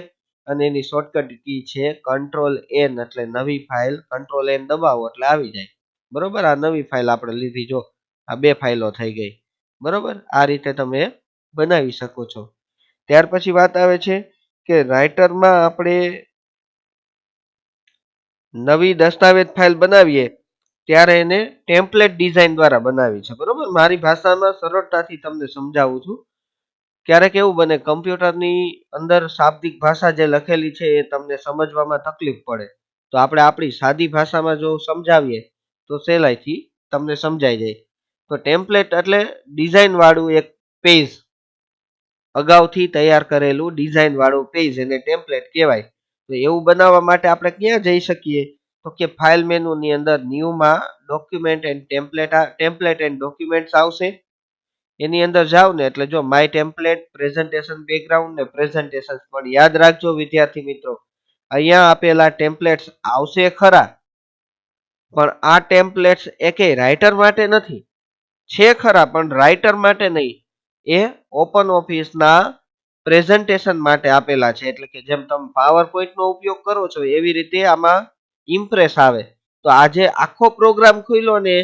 અને એની શોર્ટકટ કી છે કંટ્રોલ એન, એટલે નવી ફાઇલ કંટ્રોલ એન દબાવો એટલે આવી જાય, બરોબર. આ નવી ફાઇલ આપણે લીધી, જો આ 2 ફાઇલો થઈ ગઈ, બરોબર. આ રીતે તમે બનાવી શકો છો. ત્યાર પછી વાત આવે છે કે રાઇટરમાં આપણે નવી દસ્તાવેજ ફાઇલ બનાવીએ ત્યારે એને ટેમ્પલેટ ડિઝાઇન દ્વારા બનાવી છે, બરોબર. મારી ભાષામાં સરળતાથી તમને સમજાવું છું. ક્યારેક એવું બને કમ્પ્યુટરની અંદર શાબ્દિક ભાષા જે લખેલી છે એ તમને સમજવામાં તકલીફ પડે, તો આપણે આપણી સાદી ભાષામાં જો સમજાવીએ તો સહેલાઈથી તમને સમજાઈ જાય. તો ટેમ્પલેટ એટલે ડિઝાઇન વાળું એક પેજ, અગાઉથી તૈયાર કરેલું ડિઝાઇન વાળું પેજ, એને ટેમ્પલેટ કહેવાય. તો એવું બનાવવા માટે આપણે ક્યાં જઈ શકીએ, તો કે ફાઇલ મેનુની અંદર ન્યૂમાં document and template and documents આવશે. એની અંદર જાવ ને એટલે જો માય ટેમ્પલેટ, પ્રેઝન્ટેશન બેકગ્રાઉન્ડ ને પ્રેઝન્ટેશન. પણ યાદ રાખજો વિદ્યાર્થી મિત્રો, અહીંયા આપેલા ટેમ્પલેટ્સ આવશે ખરા, પણ આ ટેમ્પલેટ્સ એકેય રાઇટર માટે નથી. છે ખરા પણ રાઇટર માટે નહીં, એ ઓપન ઓફિસના પ્રેઝન્ટેશન માટે આપેલા છે. એટલે કે જેમ તમે પાવર પોઈન્ટનો ઉપયોગ કરો છો એવી રીતે આમાં ઇમ્પ્રેસ આવે. તો આજે આખો પ્રોગ્રામ ખુલ્યો ને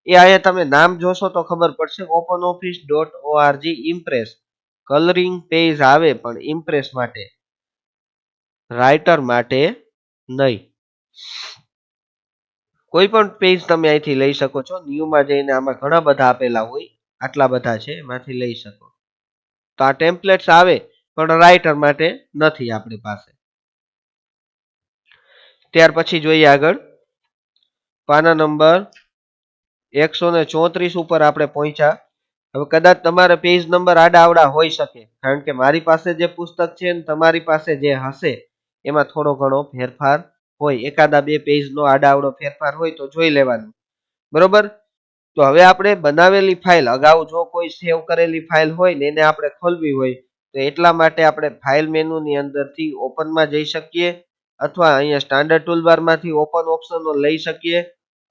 એ અહીંયા તમે નામ જોશો તો ખબર પડશે, openoffice.org ઇમ્પ્રેસ. કલરિંગ પેજ આવે પણ ઇમ્પ્રેસ માટે, રાઇટર માટે નહીં. કોઈ પણ પેજ તમે અહીંથી લઈ શકો છો. ન્યૂમાં જઈને આમાં ઘણા બધા આપેલા હોય, આટલા બધા છે, એમાંથી લઈ શકો. તો આ ટેમ્પલેટ્સ આવે પણ રાઇટર માટે નથી આપણી પાસે. ત્યાર પછી જોઈએ આગળ, પાના નંબર 134 ઉપર આપણે પહોંચ્યા. હવે કદાચ તમારે પેજ નંબર આડા હોઈ શકે, કારણ કે મારી પાસે જે પુસ્તક છે ને તમારી પાસે જે હશે એમાં થોડો ઘણો ફેરફાર હોય. એકાદા 2 પેજનો આડા ફેરફાર હોય તો જોઈ લેવાનું, બરોબર. તો હવે આપણે બનાવેલી ફાઇલ, અગાઉ જો કોઈ સેવ કરેલી ફાઇલ હોય ને એને આપણે ખોલવી હોય તો એટલા માટે આપણે ફાઇલ મેનુની અંદરથી ઓપનમાં જઈ શકીએ, અથવા અહીંયા સ્ટાન્ડર્ડ ટૂલબારમાંથી ઓપન ઓપ્શનો લઈ શકીએ,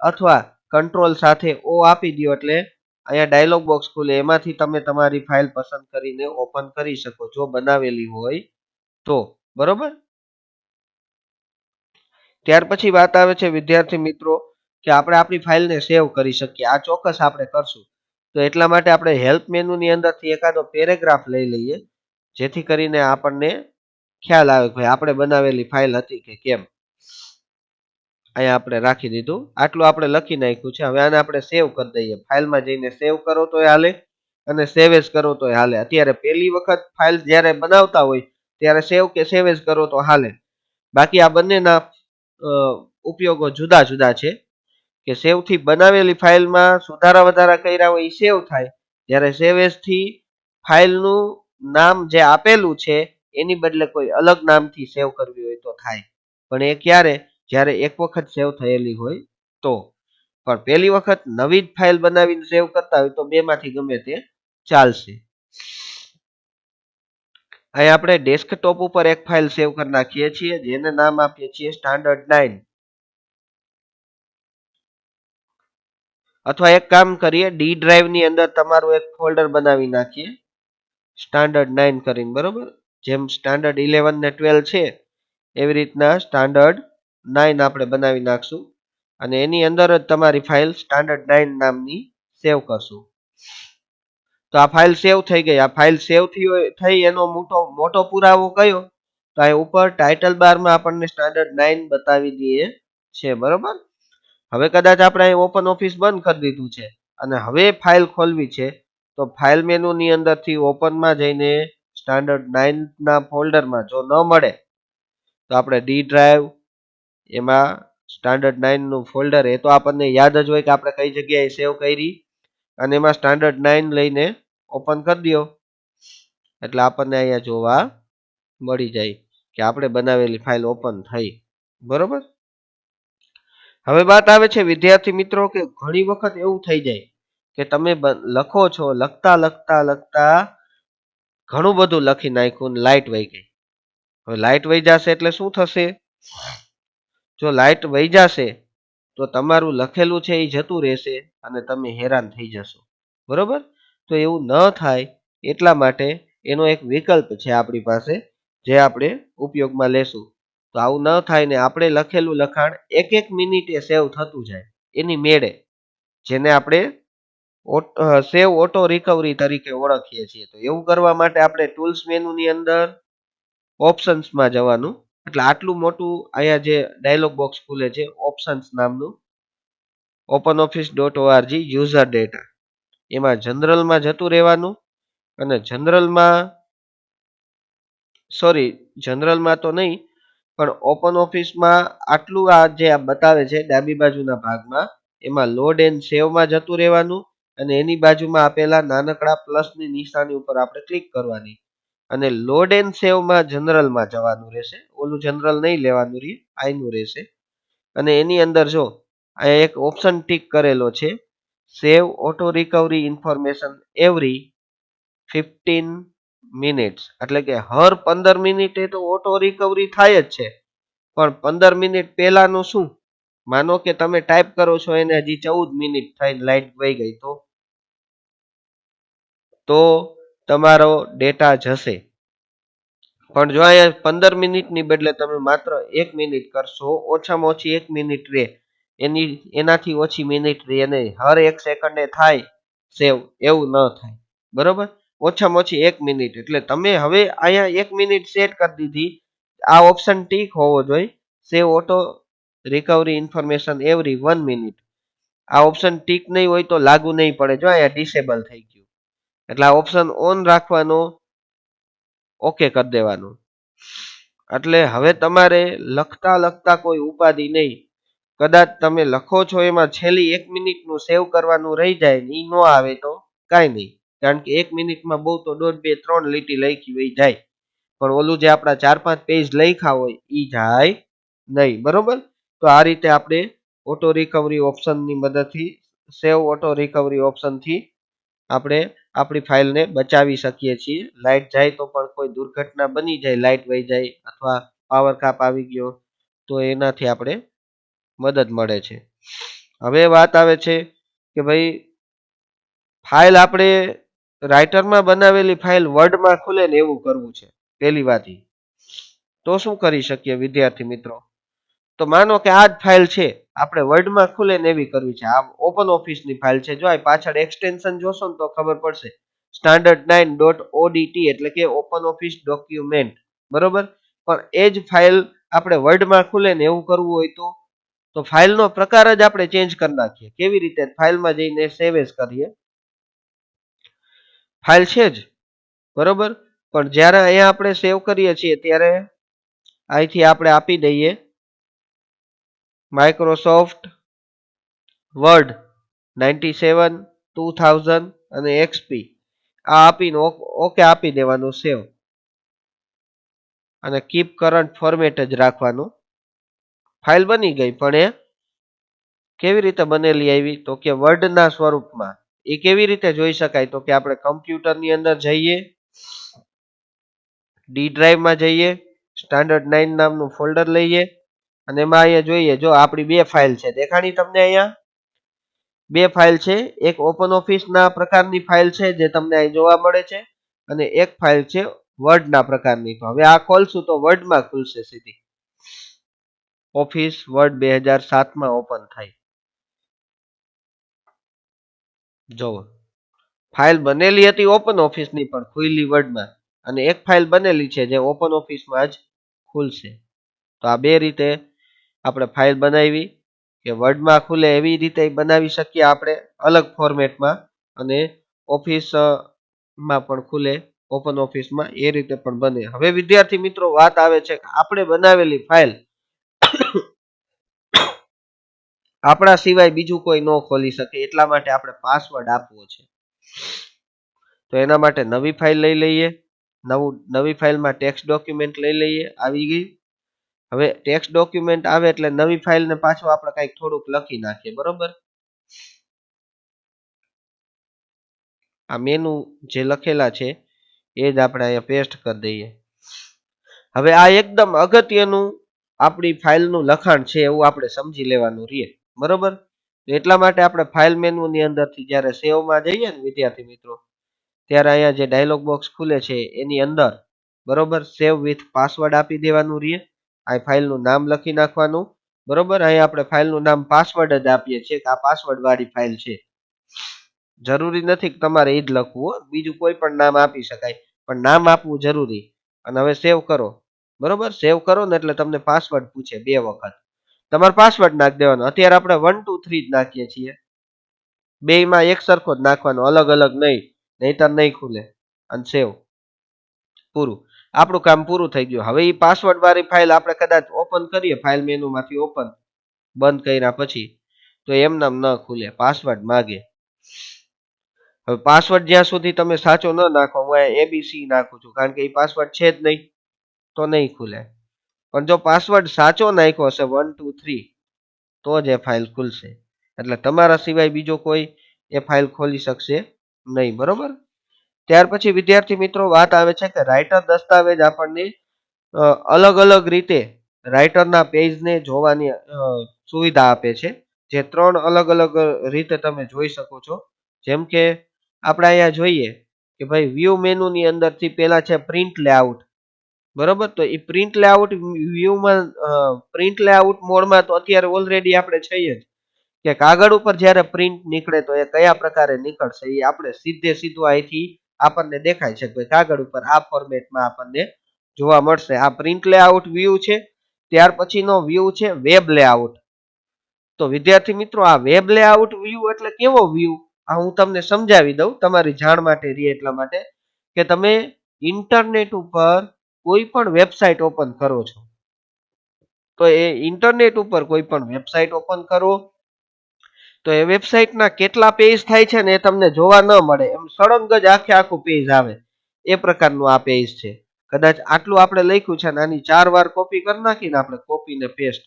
અથવા કંટ્રોલ સાથે ઓ આપી દો એટલે અહીંયા ડાયલોગ બોક્સ ખુલે, એમાંથી તમે તમારી ફાઇલ પસંદ કરીને ઓપન કરી શકો જો બનાવેલી હોય તો, બરોબર. ત્યાર પછી વાત આવે છે વિદ્યાર્થી મિત્રો કે આપણે આપણી ફાઇલને સેવ કરી શકીએ. આ ચોક્કસ આપણે કરશું. તો એટલા માટે આપણે હેલ્પ મેનુની અંદરથી એકાદો પેરેગ્રાફ લઈ લઈએ, જેથી કરીને આપણને ખ્યાલ આવે કે ભાઈ આપણે બનાવેલી ફાઇલ હતી કે કેમ. અહીંયા આપણે રાખી દીધું, આટલું આપણે લખી નાખ્યું છે. હવે આને આપણે સેવ કરી દઈએ. ફાઇલમાં જઈને સેવ કરો તોય હાલે અને સેવ એઝ કરો તોય હાલે. અત્યારે પહેલી વખત ફાઇલ જ્યારે બનાવતા હોય ત્યારે સેવ કે સેવ એઝ કરો તો હાલે. બાકી આ બંનેના ઉપયોગો જુદા જુદા છે. કે સેવ થી બનાવેલી ફાઇલમાં સુધારા વધારા કર્યા હોય એ સેવ થાય, જ્યારે સેવ એઝ થી ફાઇલનું નામ જે આપેલું છે એની બદલે કોઈ અલગ નામથી સેવ કરવી હોય તો થાય. પણ એ ક્યારે, જ્યારે એક વખત સેવ થયેલી હોય તો. પણ પહેલી વખત નવી જ ફાઇલ બનાવીને સેવ કરતા હોય તો બેમાંથી ગમે તે ચાલશે. અહીં આપણે ડેસ્કટોપ ઉપર એક ફાઇલ સેવ કરી નાખીએ છીએ, જેને નામ આપીએ છીએ સ્ટાન્ડર્ડ 9. અથવા એક કામ કરીએ, ડી ડ્રાઈવ ની અંદર તમારું એક ફોલ્ડર બનાવી નાખીએ સ્ટાન્ડર્ડ 9 કરીને, બરોબર. જેમ સ્ટાન્ડર્ડ 11 ને 12 છે એવી રીતના સ્ટાન્ડર્ડ 9 આપણે બનાવી નાખશું, અને એની અંદર જ તમારી ફાઇલ સ્ટાન્ડર્ડ 9 નામની સેવ કરશું. તો આ ફાઇલ સેવ થઈ ગઈ. આ ફાઇલ સેવ થઈ એનો મોટો પુરાવો કયો, તો અહીં ઉપર ટાઇટલ બારમાં આપણને સ્ટાન્ડર્ડ 9 બતાવી દઈએ છે, બરોબર. હવે કદાચ આપણે અહીં ઓપન ઓફિસ બંધ કરી દીધું છે અને હવે ફાઇલ ખોલવી છે, તો ફાઇલ મેનુની અંદરથી ઓપનમાં જઈને સ્ટાન્ડર્ડ 9 ના ફોલ્ડરમાં જો ન મળે તો આપણે ડી ડ્રાઈવ એમાં સ્ટાન્ડર્ડ 9 નું ફોલ્ડર એ તો આપણને યાદ જ હોય કે આપણે કઈ જગ્યાએ સેવ કરી, અને એમાં સ્ટાન્ડર્ડ 9 લઈને ઓપન કરી દો એટલે આપણને અહીંયા જોવા મળી જાય કે આપણે બનાવેલી ફાઇલ ઓપન થઈ, બરોબર. હવે વાત આવે છે વિદ્યાર્થી મિત્રો કે ઘણી વખત એવું થઈ જાય કે તમે લખો છો, લખતા લખતા લખતા ઘણું બધું લખી નાખ્યું, લાઈટ વહી ગઈ. હવે લાઈટ વહી જશે એટલે શું થશે? જો લાઈટ વહી જશે તો તમારું લખેલું છે એ જતું રહેશે અને તમે હેરાન થઈ જશો, બરોબર. તો એવું ન થાય એટલા માટે એનો એક વિકલ્પ છે આપણી પાસે, જે આપણે ઉપયોગમાં લેશું. તો આવું ન થાય ને આપણે લખેલું લખાણ એક એક મિનિટે સેવ થતું જાય એની મેળે, જેને આપણે સેવ ઓટો રિકવરી તરીકે ઓળખીએ છીએ. તો એવું કરવા માટે આપણે ટૂલ્સ મેનુની અંદર ઓપ્શન્સમાં જવાનું. એટલે આટલું મોટું અહીંયા જે ડાયલોગ બોક્સ ખુલે છે ઓપ્શન્સ નામનું, openoffice.org યુઝર ડેટા, એમાં જનરલમાં જતું રહેવાનું અને જનરલમાં તો નહીં પણ ઓપન ઓફિસમાં આટલું આ જે બતાવે છે ડાબી બાજુના ભાગમાં, એમાં લોડ એન્ડ સેવમાં જતું રહેવાનું અને એની બાજુમાં આપેલા નાનકડા પ્લસની નિશાની ઉપર આપણે ક્લિક કરવાની અને લોડ એન્ડ સેવમાં જનરલમાં જવાનું રહેશે. ઓલું જનરલ નહીં લેવાનું રહે, આઈનું રહેશે. અને એની અંદર જો અહીંયા એક ઓપ્શન ટિક કરેલો છે, save auto recovery information every 15 minutes, એટલે કે હર 15 મિનિટે તો ઓટો રિકવરી થાય જ છે, પણ 15 મિનિટ પહેલાનું શું? માનો કે તમે ટાઈપ કરો છો એને હજી 14 મિનિટ થઈને લાઈટ વહી ગઈ તો તમારો ડેટા જશે. પણ જો અહીંયા 15 મિનિટની બદલે તમે માત્ર 1 મિનિટ કરશો, ઓછામાં ઓછી 1 મિનિટ રહે, એનાથી ઓછી મિનિટ રહે અને હર 1 સેકન્ડે થાય સેવ, એવું ન થાય, બરોબર. ઓછામાં ઓછી 1 મિનિટ, એટલે તમે હવે અહીંયા 1 મિનિટ સેટ કરી દીધી. આ ઓપ્શન ટીક હોવો જોઈએ, save auto recovery information every 1 minute. આ ઓપ્શન ટીક નહીં હોય તો લાગુ નહીં પડે, જો અહીંયા ડિસેબલ થઈ ગયું. એટલે આ ઓપ્શન ઓન રાખવાનો, ઓકે કરી દેવાનું. એટલે હવે તમારે લખતા લખતા કોઈ ઉપાધિ નહીં. કદાચ તમે લખો છો એમાં છેલ્લી 1 મિનિટનું સેવ કરવાનું રહી જાય ને ઈ ન આવે તો કાંઈ નહીં, કારણ કે 1 મિનિટમાં બહુ તો 1.5, 2, 3 લીટી લખી હોય જાય, પણ ઓલું જે આપણા 4-5 પેજ લખ્યા હોય ઈ જાય નહીં, બરોબર. તો આ રીતે આપણે ઓટો રિકવરી ઓપ્શનની મદદથી, સેવ ઓટો રિકવરી ઓપ્શનથી આપણે આપણી ફાઇલને બચાવી શકીએ છીએ. લાઈટ જાય તો પણ કોઈ દુર્ઘટના બની જાય, લાઈટ વહી જાય અથવા પાવર કાપ આવી ગયો તો એનાથી આપણે મદદ મળે છે. હવે વાત આવે છે કે ભાઈ ફાઇલ આપણે રાઇટરમાં બનાવેલી ફાઇલ વર્ડમાં ખુલે ને એવું કરવું છે પહેલી વાત. તો શું કરી શકીએ વિદ્યાર્થી મિત્રો? તો માનો કે આ જ ફાઇલ છે, આપણે વર્ડમાં ખુલે ને એવી કરવી છે. આ ઓપન ઓફિસની ફાઇલ છે, જો આ પાછળ એક્સટેન્શન જોશો ને તો ખબર પડશે, standard9.odt એટલે કે ઓપન ઓફિસ ડોક્યુમેન્ટ, બરોબર. પણ એ જ ફાઇલ આપણે વર્ડમાં ખુલે ને એવું કરવું હોય તો ફાઇલનો પ્રકાર જ આપણે ચેન્જ કરી નાખીએ. કેવી રીતે? ફાઇલમાં જઈને સેવ એઝ કરીએ, ફાઇલ છે જ, બરોબર. પણ જ્યારે અહીંયા આપણે સેવ કરીએ છીએ ત્યારે અહીંથી આપણે આપી દઈએ માઇક્રોસોફ્ટ વર્ડ 97, 2000 અને એક્સપી. આ આપીને ઓકે આપી દેવાનું, સેવ, અને કીપ કરંટ ફોર્મેટ જ રાખવાનું. ફાઇલ બની ગઈ, પણ એ કેવી રીતે બનેલી આવી? તો કે વર્ડના સ્વરૂપમાં. એ કેવી રીતે જોઈ શકાય? તો કે આપણે કમ્પ્યુટરની અંદર જઈએ, ડી ડ્રાઈવમાં જઈએ, સ્ટાન્ડર્ડ 9 નામનું ફોલ્ડર લઈએ અને એમાં અહીંયા જોઈએ, જો આપણી બે ફાઇલ છે, દેખાણી તમને અહીંયા બે ફાઇલ છે. એક ઓપન ઓફિસના પ્રકારની ફાઇલ છે જે તમને અહીં જોવા મળે છે, અને એક ફાઇલ છે વર્ડના પ્રકારની. તો હવે આ ખોલશું તો વર્ડમાં ખુલશે સીધી, ઓફિસ વર્ડ 2007માં ઓપન થાય. જો ફાઇલ બનેલી હતી ઓપન ઓફિસની પણ ખુલ્લી વર્ડમાં, અને એક ફાઇલ બનેલી છે જે ઓપન ઓફિસમાં જ ખુલશે. તો આ બે રીતે આપણે ફાઇલ બનાવી કે વર્ડમાં ખુલે એવી રીતે બનાવી શકીએ આપણે અલગ ફોર્મેટમાં, અને ઓફિસમાં પણ ખુલે ઓપન ઓફિસમાં એ રીતે પણ બને. હવે વિદ્યાર્થી મિત્રો વાત આવે છે કે આપણે બનાવેલી ફાઇલ આપણા સિવાય બીજું કોઈ ન ખોલી શકે, એટલા માટે આપણે પાસવર્ડ આપવો છે. તો એના માટે નવી ફાઇલ લઈ લઈએ. નવી ફાઇલમાં ટેક્સ્ટ ડોક્યુમેન્ટ લઈ લઈએ. આવી ગઈ. હવે ટેક્સ્ટ ડોક્યુમેન્ટ આવે એટલે નવી ફાઇલને પાછું આપણે કંઈક થોડુંક લખી નાખીએ, બરોબર. આ મેનુ જે લખેલા છે એ જ આપણે અહીંયા પેસ્ટ કરી દઈએ. હવે આ એકદમ અગત્યનું આપણી ફાઇલનું લખાણ છે એવું આપણે સમજી લેવાનું રહે, બરોબર. એટલા માટે આપણે ફાઇલ મેનુની અંદરથી જ્યારે સેવમાં જઈએ ને વિદ્યાર્થી મિત્રો, ત્યારે અહીંયા જે ડાયલોગ બોક્સ ખુલે છે એની અંદર બરોબર સેવ વિથ પાસવર્ડ આપી દેવાનું રહે. આ ફાઇલનું નામ લખી નાખવાનું, બરોબર. અહીંયા આપણે ફાઇલનું નામ પાસવર્ડ જ આપીએ છીએ કે આ પાસવર્ડ વાળી ફાઇલ છે. જરૂરી નથી કે તમારે એ જ લખવું, બીજું કોઈ પણ નામ આપી શકાય, પણ નામ આપવું જરૂરી. અને હવે સેવ કરો, બરોબર. સેવ કરો ને એટલે તમને પાસવર્ડ પૂછે 2 વખત, તમારે પાસવર્ડ નાખી દેવાનો. અત્યારે આપણે 1 2 3 જ નાખીએ છીએ, બેયમાં એક સરખો જ નાખવાનો, અલગ અલગ નહીં, નહીતર નહીં ખુલે. અને સેવ, પૂરું. આપણું કામ પૂરું થઈ ગયું. હવે એ પાસવર્ડ વાળી ફાઇલ આપણે કદાચ ઓપન કરીએ, ફાઇલ મેનુમાંથી ઓપન, બંધ કર્યા પછી, તો એમનામ ન ખુલે, પાસવર્ડ માગે. હવે પાસવર્ડ જ્યાં સુધી તમે સાચો ન નાખો, હું એબીસી નાખું છું કારણ કે એ પાસવર્ડ છે જ નહીં, તો નહીં ખુલે. પણ જો પાસવર્ડ સાચો નાખ્યો હશે 1 2 3, તો જ એ ફાઇલ ખુલશે. એટલે તમારા સિવાય બીજો કોઈ એ ફાઇલ ખોલી શકશે નહીં, બરોબર. ત્યાર પછી વિદ્યાર્થી મિત્રો વાત આવે છે કે રાઇટર દસ્તાવેજ આપણને અલગ અલગ રીતે રાઇટરના પેજને જોવાની સુવિધા આપે છે, જે 3 અલગ અલગ રીતે તમે જોઈ શકો છો. જેમ કે આપણે અહીંયા જોઈએ કે ભાઈ વ્યૂ મેનુની અંદરથી પહેલા છે પ્રિન્ટ લેઆઉટ, બરોબર. તો એ પ્રિન્ટ લેઆઉટ વ્યૂમાં પ્રિન્ટ લેઆઉટ મોડમાં તો અત્યારે ઓલરેડી આપણે છીએ જ, કે કાગળ ઉપર જ્યારે પ્રિન્ટ નીકળે તો એ કયા પ્રકારે નીકળશે એ આપણે સીધું અહીંથી આપણને દેખાય છે કે કાગળ ઉપર આ ફોર્મેટમાં આપણને જોવા મળશે. આ પ્રિન્ટ લેઆઉટ વ્યૂ છે. ત્યાર પછીનો વ્યૂ છે વેબ લેઆઉટ. તો વિદ્યાર્થી મિત્રો આ વેબ લેઆઉટ વ્યૂ એટલે કેવો વ્યૂ, આ હું તમને સમજાવી દઉં તમારી જાણ માટે રહે એટલા માટે, કે તમે ઇન્ટરનેટ ઉપર કોઈ પણ વેબસાઇટ ઓપન કરો છો, તો એ ઇન્ટરનેટ ઉપર કોઈ પણ વેબસાઇટ ઓપન કરો તો એ વેબસાઇટના કેટલા પેજ થાય છે ને એ તમને જોવા ન મળે, એમ સળંગ જ આખું પેજ આવે, એ પ્રકારનું આ પેજ છે. કદાચ આટલું આપણે લખ્યું છે અને આની 4 વાર કોપી કરી નાખીને આપણે કોપી ને પેસ્ટ,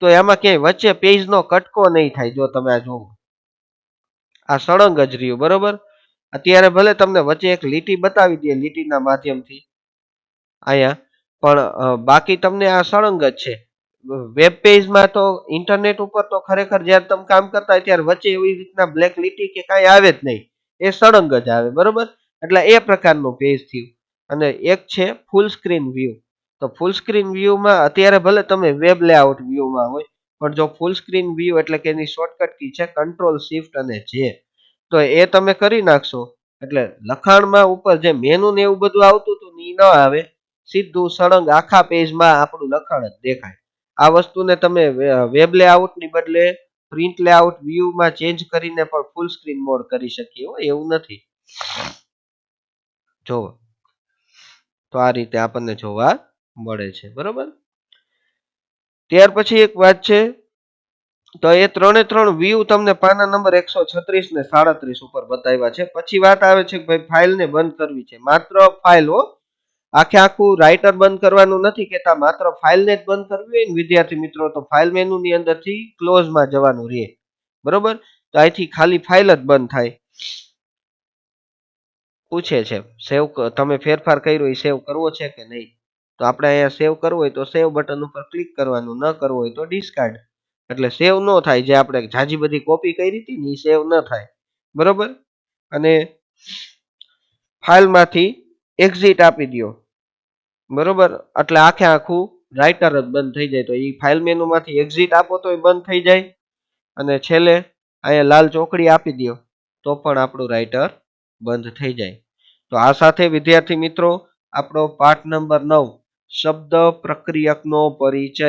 તો એમાં ક્યાંય વચ્ચે પેજનો કટકો નહીં થાય. જો તમે આ જોવો, આ સળંગ જ રહ્યું, બરોબર. અત્યારે ભલે તમને વચ્ચે એક લીટી બતાવી દે લીટીના માધ્યમથી અહીંયા, પણ બાકી તમને આ સળંગ જ છે. વેબ પેજમાં તો ઇન્ટરનેટ ઉપર તો ખરેખર જ્યારે તમે કામ કરતા હોય ત્યારે વચ્ચે એવી રીતના બ્લેક લીટી કે કાંઈ આવે જ નહીં, એ સળંગ જ આવે, બરોબર. એટલે એ પ્રકારનું પેજ થયું. અને એક છે ફૂલ સ્ક્રીન વ્યૂ. તો ફૂલ સ્ક્રીન વ્યૂમાં અત્યારે ભલે તમે વેબ લેઆઉટ વ્યૂમાં હોય, પણ જો ફૂલ સ્ક્રીન વ્યૂ એટલે કે એની શોર્ટકટ કી છે કંટ્રોલ શિફ્ટ અને જે, તો એ તમે કરી નાખશો એટલે લખાણમાં ઉપર જે મેનુ ને એવું બધું આવતું હતું એ ન આવે, સીધું સળંગ આખા પેજમાં આપણું લખાણ જ દેખાય. આ વસ્તુને તમે વેબ લેઆઉટની બદલે પ્રિન્ટ લેઆઉટ વ્યૂમાં ચેન્જ કરીને પણ ફૂલ સ્ક્રીન મોડ કરી શકીએ હો, એવું નથી. જો તો આ રીતે આપણને જોવા મળે છે, બરોબર. ત્યાર પછી એક વાત છે, તો એ 3 વ્યૂ તમને પાના નંબર 136 ને 37 ઉપર બતાવ્યા છે. પછી વાત આવે છે કે ભાઈ ફાઇલને બંધ કરવી છે, માત્ર ફાઇલ હો, આખું રાઇટર બંધ કરવાનું નથી કહેતા, માત્ર ફાઇલને જ બંધ કરવી હોય ને વિદ્યાર્થી મિત્રો, તો ફાઇલ મેનુની અંદરથી ક્લોઝમાં જવાનું રહે, બરોબર. તો અહીંથી ખાલી ફાઇલ જ બંધ થાય. પૂછે છે સેવ તમે ફેરફાર કર્યો એ સેવ કરવો છે કે નહીં, તો આપણે અહીંયા સેવ કરવું હોય તો સેવ બટન ઉપર ક્લિક કરવાનું, ન કરવું હોય તો ડિસ્કાર્ડ, એટલે સેવ ન થાય. જે આપણે જાજી બધી કોપી કરી હતી ને એ સેવ ન થાય, બરોબર. અને ફાઇલમાંથી એક્ઝિટ આપી દો, બરોબર. એટલે આખું રાઇટર જ બંધ થઈ જાય. તો એ ફાઇલ મેનુમાંથી એક્ઝિટ આપો તો એ બંધ થઈ જાય, અને છેલ્લે અહીંયા લાલ ચોકડી આપી દો તો પણ આપણું રાઇટર બંધ થઈ જાય. તો આ સાથે વિદ્યાર્થી મિત્રો આપણો પાઠ નંબર 9 શબ્દ પ્રક્રિયકનો પરિચય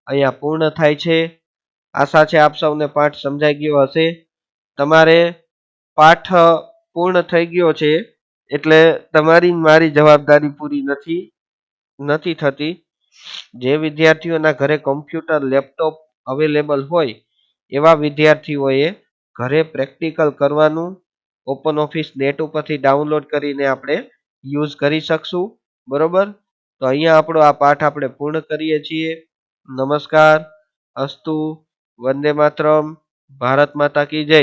અહીંયા પૂર્ણ થાય છે. આશા છે આપ સૌને પાઠ સમજાઈ ગયો હશે. તમારે પાઠ પૂર્ણ થઈ ગયો છે એટલે તમારી મારી જવાબદારી પૂરી નથી થતી. જે વિદ્યાર્થીઓના ઘરે કોમ્પ્યુટર લેપટોપ અવેલેબલ હોય એવા વિદ્યાર્થીઓએ ઘરે પ્રેક્ટિકલ કરવાનું ઓપન ઓફિસ નેટ ઉપરથી ડાઉનલોડ કરીને આપણે યુઝ કરી શકશું. બરોબર, તો અહીંયા આપણો આ પાઠ આપણે પૂર્ણ કરીએ છીએ. નમસ્કાર, અસ્તુ, વંદે માતરમ, ભારત માતા કી જય.